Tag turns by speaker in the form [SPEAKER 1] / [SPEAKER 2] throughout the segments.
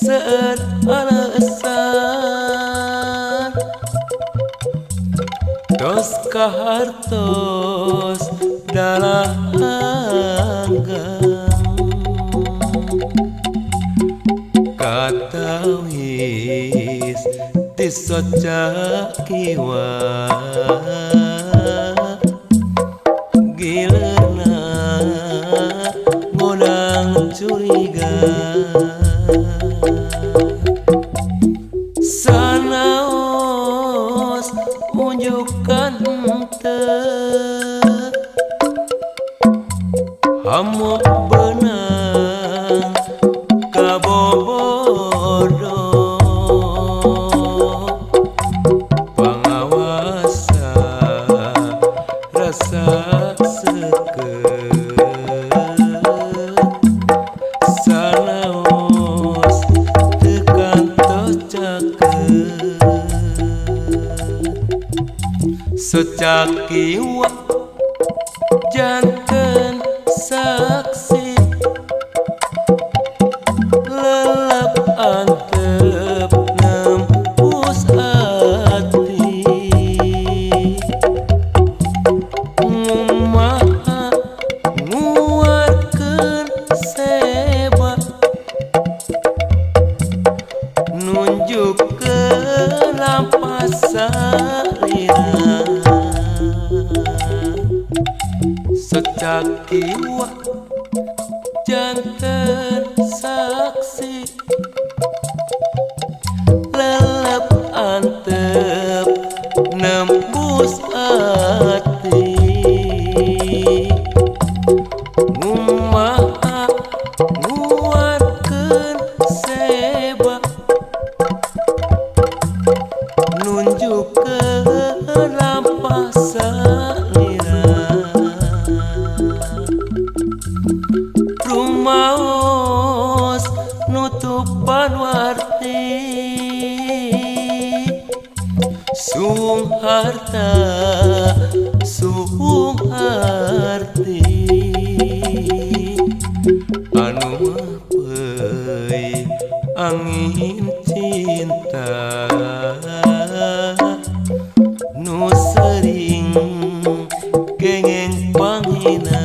[SPEAKER 1] Seet alasan tos kahartos dalanggang katawis tisoca kiwa gilerna ngodang curiga sanaos unjukkan teu hamu benang kabobodo pangawasa rasa seukeut sanaos secakiwa janten saksi lelep antep nembus hati ngumaha nguarkeun sebab nunjukkeun lapas salira secakiwa janten saksi lelep antep nembus hati ngumaha nguarkeun sebab nunjukkeun lapas salira rumaos nutupan warti suung harta suung harti anu meupeui angin cinta nu sering kengeng panghina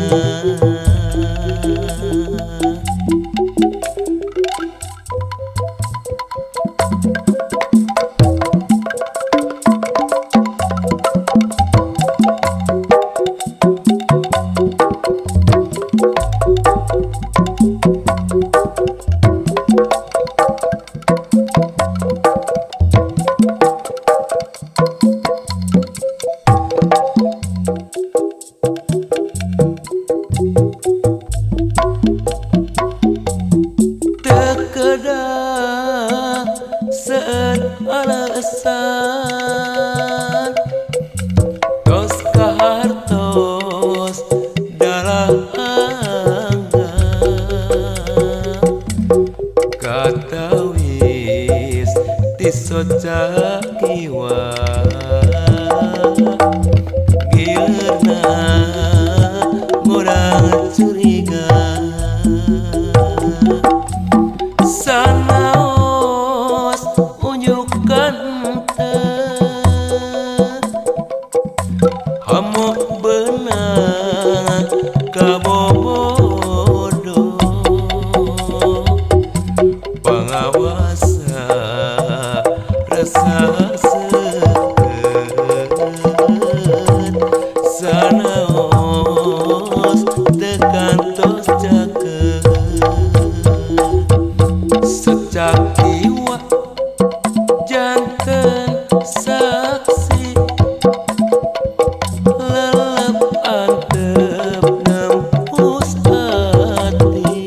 [SPEAKER 1] seet alasan tos kahartos dalanggang katawis tisoca kiwa gilerna ngodang curiga sanaos unjukkan teu hamu beunang kabobodo pangawasa rasa seukeut sanaos tekantos cakeut secakiwa janten saksi lelep antep nembus hati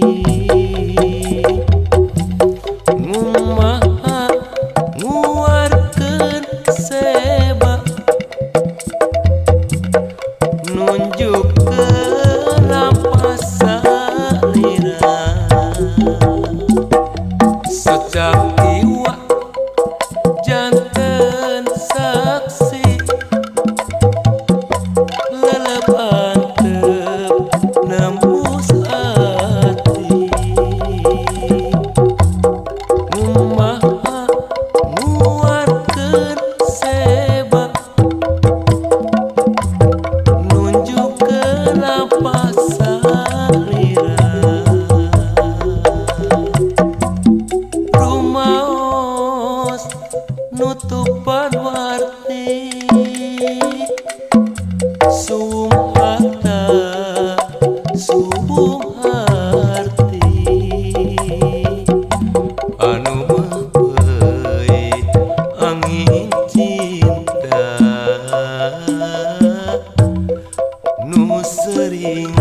[SPEAKER 1] ngumaha nguarkeun sebab nunjukkeun lapas cacing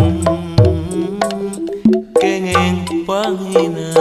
[SPEAKER 1] kengeng panghina